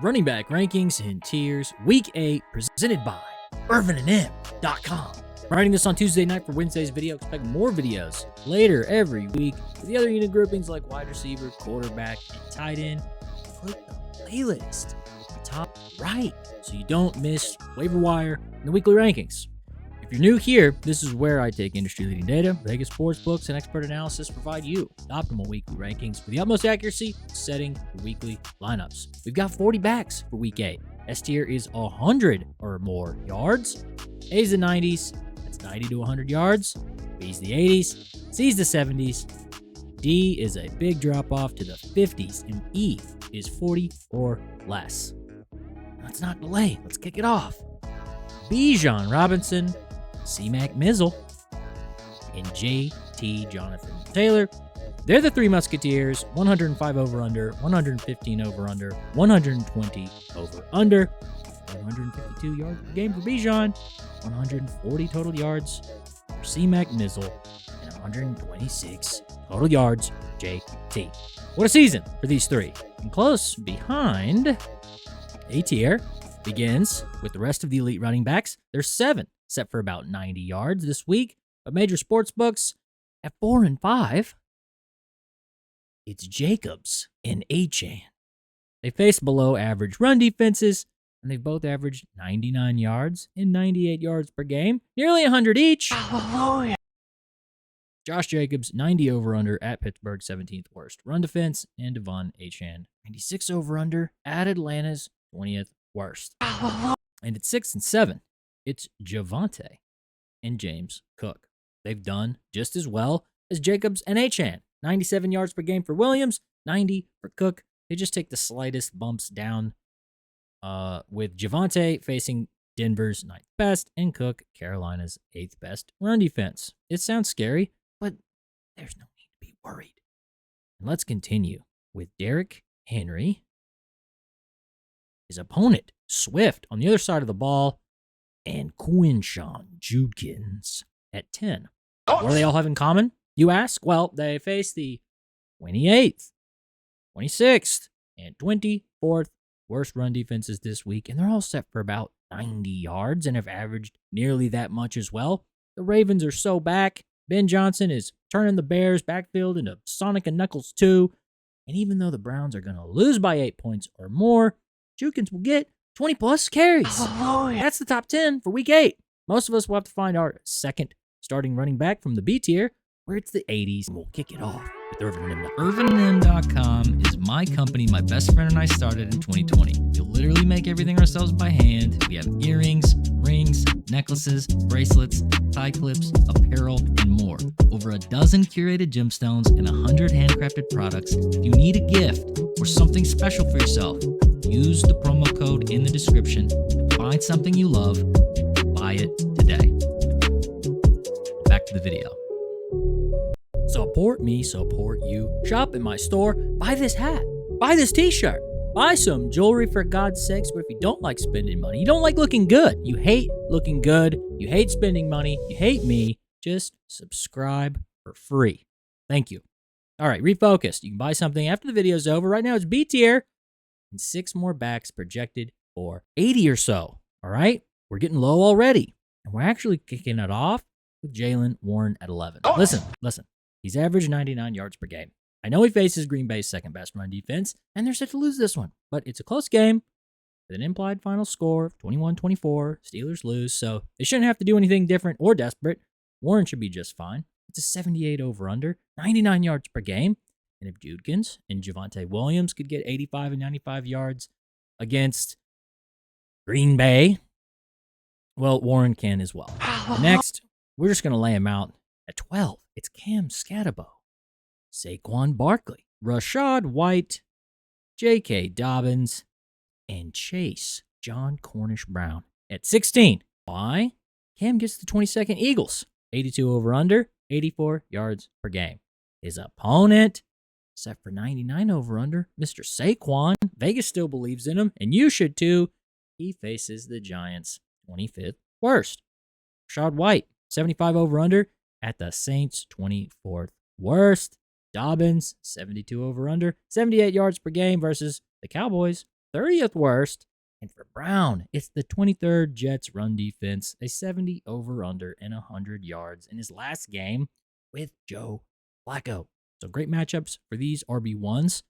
Running back rankings in tiers, Week 8, presented by IrvinandM.com. Writing this on Tuesday night for Wednesday's video. Expect more videos later every week with the other unit groupings like wide receiver, quarterback, and tight end. Click the playlist at the top right so you don't miss waiver wire and the weekly rankings. If you're new here, this is where I take industry-leading data, Vegas sports books, and expert analysis to provide you with optimal weekly rankings with the utmost accuracy, setting the weekly lineups. We've got 40 backs for Week 8. S tier is 100 or more yards. A's the 90s. That's 90 to 100 yards. B's the 80s. C's the 70s. D is a big drop-off to the 50s. And E is 40 or less. Let's not delay. Let's kick it off. Bijan Robinson, C-Mac Mizzle, and JT Jonathan Taylor. They're the three Musketeers. 105 over-under, 115 over-under, 120 over-under, 152 yards per game for Bijan, 140 total yards for C-Mac Mizzle, and 126 total yards for JT. What a season for these three. And close behind, A tier begins with the rest of the elite running backs. There's 7 set for about 90 yards this week, but major sports books at 4 and 5. It's Jacobs and Achane. They face below average run defenses, and they've both averaged 99 yards and 98 yards per game, nearly 100 each. Hallelujah. Josh Jacobs, 90 over-under at Pittsburgh, 17th worst run defense, and Devon Achane, 96 over-under at Atlanta's 20th worst. And at 6 and 7, it's Javonte and James Cook. They've done just as well as Jacobs and Achane. 97 yards per game for Williams, 90 for Cook. They just take the slightest bumps down with Javonte facing Denver's 9th best and Cook, Carolina's 8th best run defense. It sounds scary, but there's no need to be worried. And let's continue with Derrick Henry. His opponent, Swift, on the other side of the ball, and Quinshon Judkins at 10. What do they all have in common, you ask? Well, they face the 28th, 26th, and 24th worst run defenses this week, and they're all set for about 90 yards and have averaged nearly that much as well. The Ravens are so back. Ben Johnson is turning the Bears' backfield into Sonic and Knuckles 2, and even though the Browns are going to lose by 8 points or more, Judkins will get 20-plus carries. That's the top 10 for Week 8. Most of us will have to find our second starting running back from the B tier, where it's the 80s, and we'll kick it off with IrvinandM.com is my company my best friend and I started in 2020. We literally make everything ourselves by hand. We have earrings, rings, necklaces, bracelets, tie clips, apparel, and more. Over a dozen curated gemstones and 100 handcrafted products. If you need a gift or something special for yourself, use the promo code in the description. Find something you love. Buy it today. Back to the video. Support me, support you. Shop in my store. Buy this hat. Buy this t-shirt. Buy some jewelry for God's sakes. But if you don't like spending money, you don't like looking good, you hate looking good, you hate spending money, you hate me, just subscribe for free. Thank you. All right, refocused. You can buy something after the video's over. Right now it's B tier and 6 more backs projected for 80 or so. All right, we're getting low already. And we're actually kicking it off with Jaylen Warren at 11. Listen. He's averaged 99 yards per game. I know he faces Green Bay's second best run defense, and they're set to lose this one. But it's a close game with an implied final score of 21-24. Steelers lose, so they shouldn't have to do anything different or desperate. Warren should be just fine. It's a 78 over-under, 99 yards per game. And if Judkins and Javonte Williams could get 85 and 95 yards against Green Bay, well, Warren can as well. Next, we're just going to lay him out at 12. It's Cam Skattebo, Saquon Barkley, Rachaad White, J.K. Dobbins, and Chase John Cornish Brown at 16. Why? Cam gets the 22nd Eagles, 82 over-under, 84 yards per game. His opponent, set for 99 over-under, Mr. Saquon. Vegas still believes in him, and you should too. He faces the Giants, 25th worst. Rachaad White, 75 over-under, at the Saints, 24th worst. Dobbins, 72 over-under, 78 yards per game versus the Cowboys, 30th worst. And for Brown, it's the 23rd Jets run defense, a 70 over-under and 100 yards in his last game with Joe Flacco. So great matchups for these RB1s.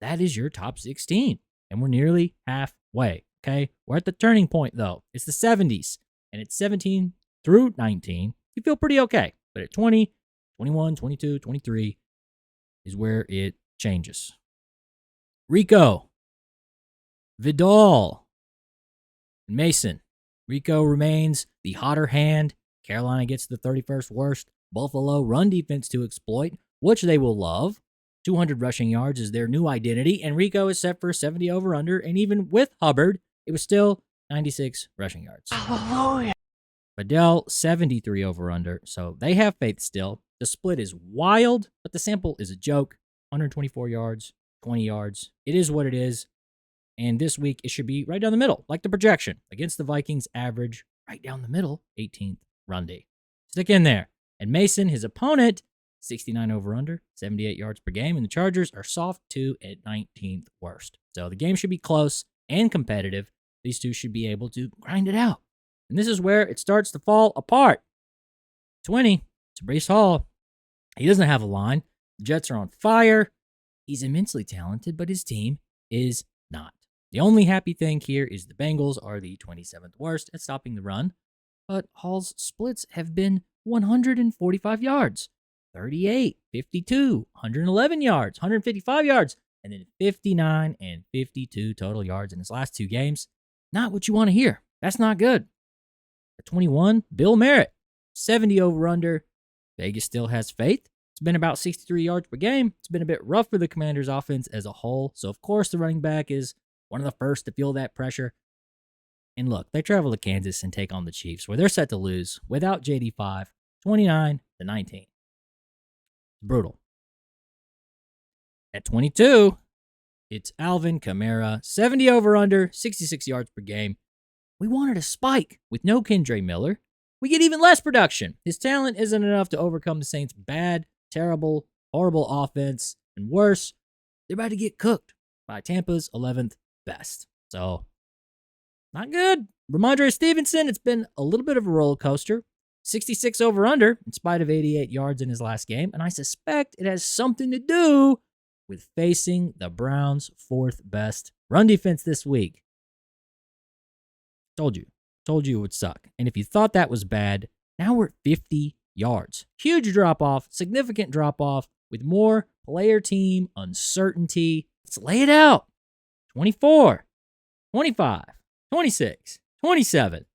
That is your top 16. And we're nearly halfway, okay? We're at the turning point, though. It's the 70s, and it's 17 through 19. You feel pretty okay. But at 20, 21, 22, 23 is where it changes. Rico, Vidal, Mason. Rico remains the hotter hand. Carolina gets the 31st worst Buffalo run defense to exploit, which they will love. 200 rushing yards is their new identity, and Rico is set for 70 over-under, and even with Hubbard, it was still 96 rushing yards. Hallelujah. Vidal, 73 over-under, so they have faith still. The split is wild, but the sample is a joke. 124 yards, 20 yards. It is what it is, and this week it should be right down the middle, like the projection. Against the Vikings, average right down the middle, 18th run D. Stick in there. And Mason, his opponent, 69 over-under, 78 yards per game, and the Chargers are soft 2 at 19th worst. So the game should be close and competitive. These two should be able to grind it out. And this is where it starts to fall apart. 20 to Breece Hall. He doesn't have a line. The Jets are on fire. He's immensely talented, but his team is not. The only happy thing here is the Bengals are the 27th worst at stopping the run, but Hall's splits have been 145 yards, 38, 52, 111 yards, 155 yards, and then 59 and 52 total yards in his last two games. Not what you want to hear. That's not good. At 21, Bill Merritt, 70 over-under. Vegas still has faith. It's been about 63 yards per game. It's been a bit rough for the Commanders' offense as a whole. So, of course, the running back is one of the first to feel that pressure. And look, they travel to Kansas and take on the Chiefs, where they're set to lose without JD5, 29-19. Brutal. At 22, it's Alvin Kamara, 70 over-under, 66 yards per game. We wanted a spike with no Kendre Miller. We get even less production. His talent isn't enough to overcome the Saints' bad, terrible, horrible offense. And worse, they're about to get cooked by Tampa's 11th best. So, not good. Rhamondre Stevenson, it's been a little bit of a roller coaster. 66 over-under in spite of 88 yards in his last game. And I suspect it has something to do with facing the Browns' fourth best run defense this week. Told you it would suck. And if you thought that was bad, now we're at 50 yards. Huge drop-off, significant drop-off with more player team uncertainty. Let's lay it out. 24, 25, 26, 27,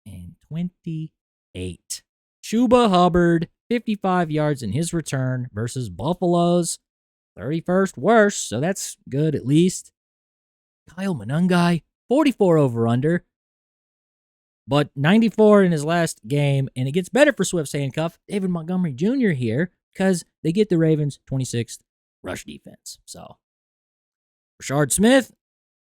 and 28. Chuba Hubbard, 55 yards in his return versus Buffalo's 31st worst, so that's good at least. Kyle Monangai, 44 over-under. But 94 in his last game, and it gets better for Swift's handcuff, David Montgomery Jr. here, because they get the Ravens' 26th rush defense. So, Rashard Smith,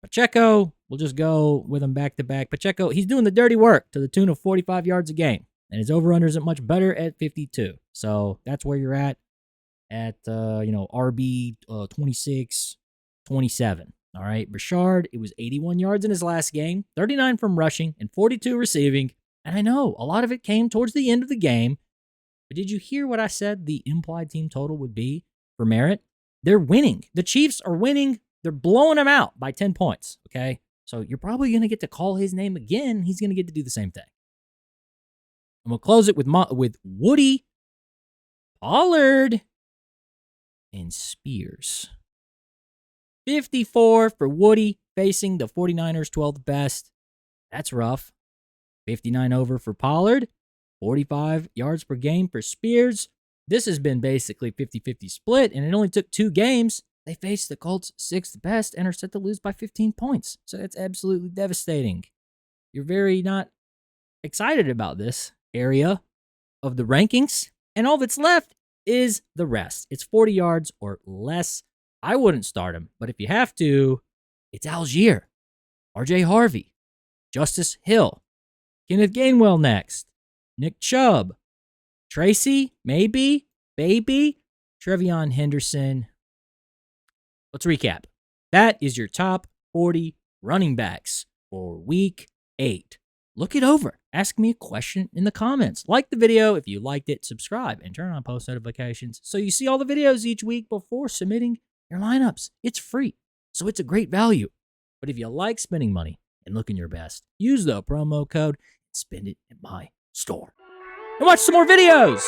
Pacheco, we'll just go with him back-to-back. Pacheco, he's doing the dirty work to the tune of 45 yards a game, and his over-under isn't much better at 52. So, that's where you're at RB 26, 27. All right, Rashard, it was 81 yards in his last game, 39 from rushing, and 42 receiving. And I know a lot of it came towards the end of the game. But did you hear what I said the implied team total would be for Merritt? They're winning. The Chiefs are winning. They're blowing them out by 10 points, okay? So you're probably going to get to call his name again. He's going to get to do the same thing. And we'll close it with Woody, Pollard, and Spears. 54 for Woody, facing the 49ers' 12th best. That's rough. 59 over for Pollard. 45 yards per game for Spears. This has been basically 50-50 split, and it only took 2 games. They faced the Colts' 6th best and are set to lose by 15 points. So that's absolutely devastating. You're very not excited about this area of the rankings, and all that's left is the rest. It's 40 yards or less. I wouldn't start him, but if you have to, it's Algier, RJ Harvey, Justice Hill, Kenneth Gainwell next, Nick Chubb, Tracy, maybe, Baby, Trevion Henderson. Let's recap. That is your top 40 running backs for week 8. Look it over. Ask me a question in the comments. Like the video if you liked it. Subscribe and turn on post notifications so you see all the videos each week before submitting your lineups. It's free, so it's a great value. But if you like spending money and looking your best, use the promo code and spend it at my store. And watch some more videos.